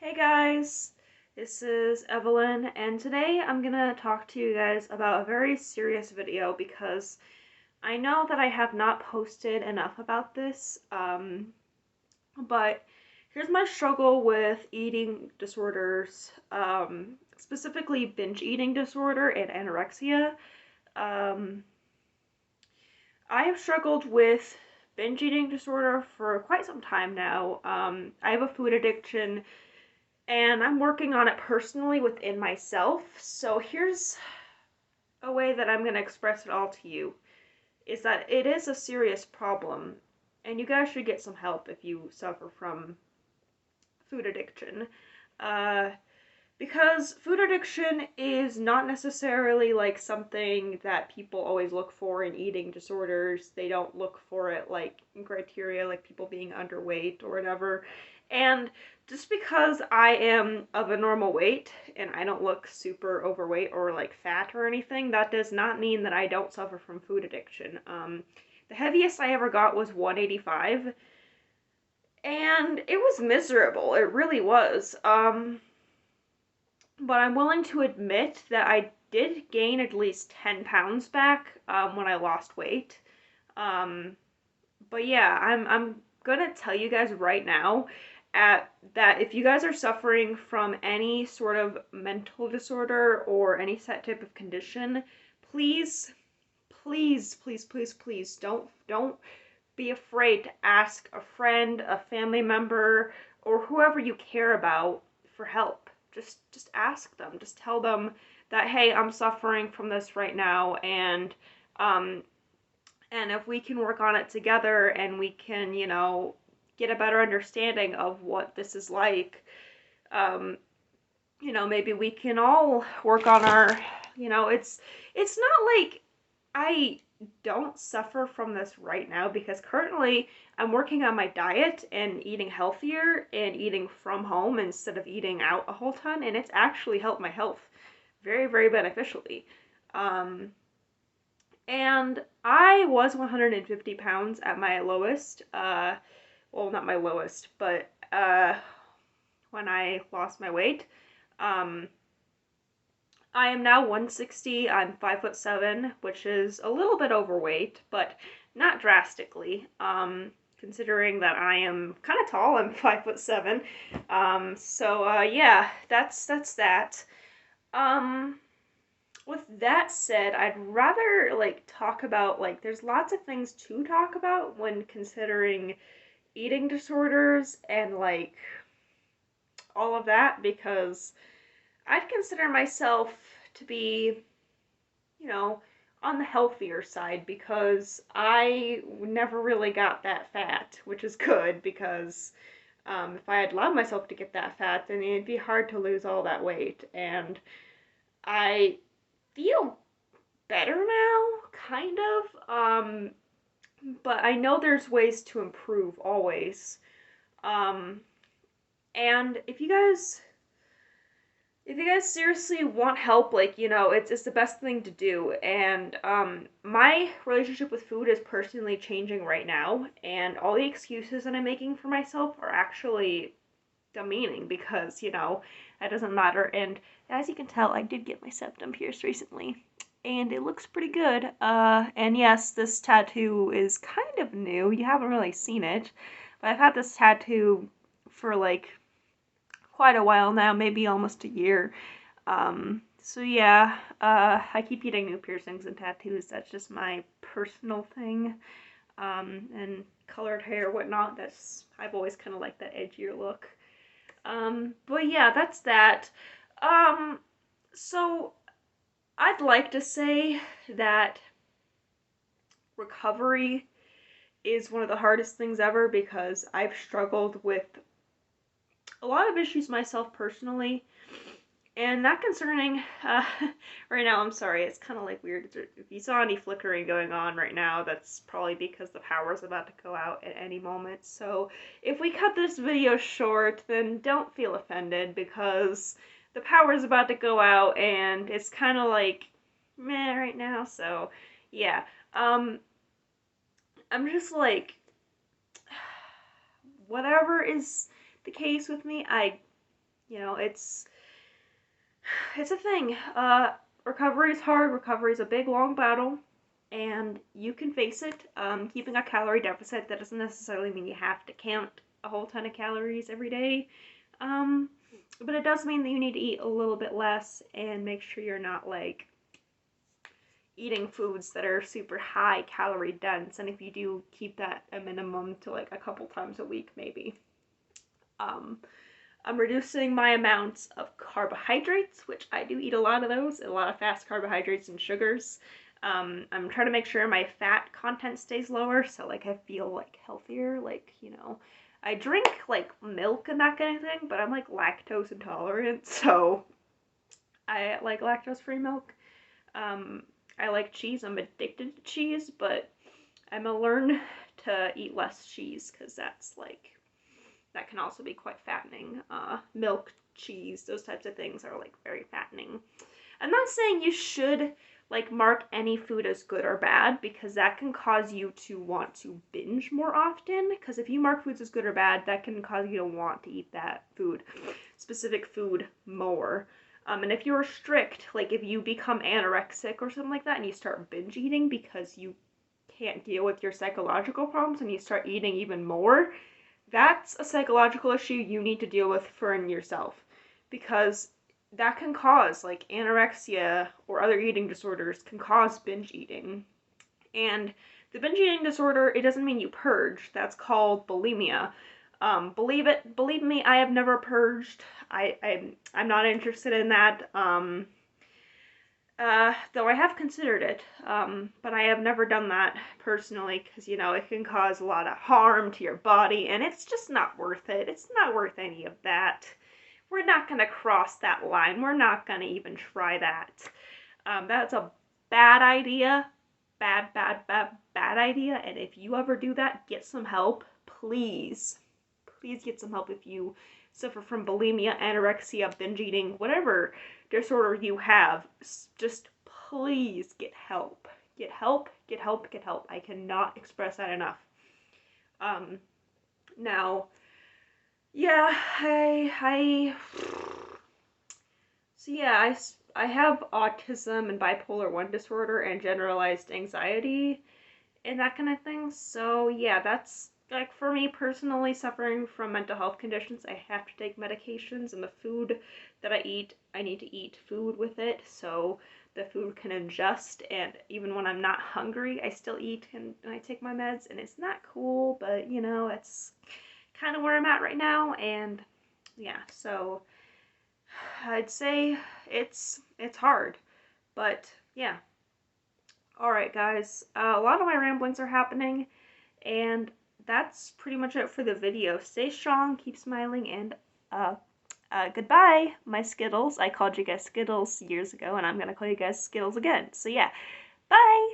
Hey guys, this is Evelyn, and today I'm gonna talk to you guys about a very serious video because I know that I have not posted enough about this, but here's my struggle with eating disorders, specifically binge eating disorder and anorexia. Um, I have struggled with binge eating disorder for quite some time now. I have a food addiction and I'm working on it personally within myself. So here's a way that I'm going to express it all to you is that it is a serious problem, and you guys should get some help if you suffer from food addiction. Uh, because food addiction is not necessarily like something that people always look for in eating disorders. They don't look for it like in criteria like people being underweight or whatever. And just because I am of a normal weight and I don't look super overweight or like fat or anything, that does not mean that I don't suffer from food addiction. The heaviest I ever got was 185, and it was miserable. It really was. But I'm willing to admit that I did gain at least 10 pounds back when I lost weight. Um, but yeah, I'm gonna tell you guys right now that if you guys are suffering from any sort of mental disorder or any set type of condition, please, please don't be afraid to ask a friend, a family member, or whoever you care about for help. Just ask them. Just tell them that, hey, I'm suffering from this right now, um and if we can work on it together and we can, get a better understanding of what this is like, maybe we can all work on our, it's not like I don't suffer from this right now because currently I'm working on my diet and eating healthier and eating from home instead of eating out a whole ton, and it's actually helped my health very, very beneficially. Um, and I was 150 pounds at my lowest. Well, not my lowest, but when I lost my weight. Um, I am now 160. I'm 5'7", which is a little bit overweight, but not drastically. Considering that I am kind of tall, I'm 5'7". Yeah, that's that. Um, with that said, I'd rather like talk about like there's lots of things to talk about when considering eating disorders and like all of that because I'd consider myself to be, you know, on the healthier side because I never really got that fat, which is good because if I had allowed myself to get that fat, then it'd be hard to lose all that weight. And I feel better now, kind of. But I know there's ways to improve always. Um, and if you guys seriously want help, like, it's the best thing to do. And my relationship with food is personally changing right now, and all the excuses that I'm making for myself are actually demeaning because, that doesn't matter. And as you can tell, I did get my septum pierced recently, and it looks pretty good. And yes, this tattoo is kind of new. You haven't really seen it, but I've had this tattoo for like quite a while now, maybe almost a year. So yeah, I keep getting new piercings and tattoos. That's just my personal thing. And colored hair, whatnot. I've always kind of liked that edgier look. But yeah, that's that. Um, so I'd like to say that recovery is one of the hardest things ever because I've struggled with a lot of issues myself personally. And not concerning, right now, I'm sorry, it's kind of like weird. If you saw any flickering going on right now, that's probably because the power's about to go out at any moment. So if we cut this video short, then don't feel offended because the power's about to go out and it's kind of like meh right now. So yeah, I'm just like, whatever is the case with me, I You know, it's a thing. Recovery is hard. Recovery is a big, long battle, and you can face it. Keeping a calorie deficit, that doesn't necessarily mean you have to count a whole ton of calories every day. Um, but it does mean that you need to eat a little bit less and make sure you're not like eating foods that are super high calorie dense. And if you do, keep that a minimum to like a couple times a week, maybe. Um, I'm reducing my amounts of carbohydrates, which I do eat a lot of those, a lot of fast carbohydrates and sugars. I'm trying to make sure my fat content stays lower, so like I feel like healthier, like, you know, I drink like milk and that kind of thing, but I'm like lactose intolerant, so I like lactose-free milk. Um, I like cheese. I'm addicted to cheese, but I'm gonna learn to eat less cheese because that's like that can also be quite fattening. Milk, cheese, those types of things are like very fattening. I'm not saying you should like mark any food as good or bad because that can cause you to want to binge more often. Because if you mark foods as good or bad, that can cause you to want to eat that food, specific food, more. And if you're strict, like if you become anorexic or something like that and you start binge eating because you can't deal with your psychological problems and you start eating even more, that's a psychological issue you need to deal with for yourself, because that can cause like anorexia or other eating disorders can cause binge eating. And the binge eating disorder, it doesn't mean you purge. That's called bulimia. Believe me, I have never purged. I'm not interested in that. Though I have considered it, but I have never done that personally because, you know, it can cause a lot of harm to your body and it's just not worth it. It's not worth any of that. We're not going to cross that line. We're not going to even try that. That's a bad idea. Bad, bad, bad, bad idea. And if you ever do that, get some help. Please. Please get some help if you suffer from bulimia, anorexia, binge eating, whatever disorder you have. Just please get help. Get help, get help, get help. I cannot express that enough. Now, yeah, so yeah, I have autism and bipolar 1 disorder and generalized anxiety and that kind of thing. So yeah, that's like for me personally, suffering from mental health conditions, I have to take medications, and the food that I eat, I need to eat food with it so the food can adjust. And even when I'm not hungry, I still eat and I take my meds, and it's not cool, but you know, it's kind of where I'm at right now. And yeah, so I'd say it's hard, but yeah. All right, guys. A lot of my ramblings are happening, and that's pretty much it for the video. Stay strong, keep smiling, and goodbye, my Skittles. I called you guys Skittles years ago, and I'm gonna call you guys Skittles again. So yeah, bye!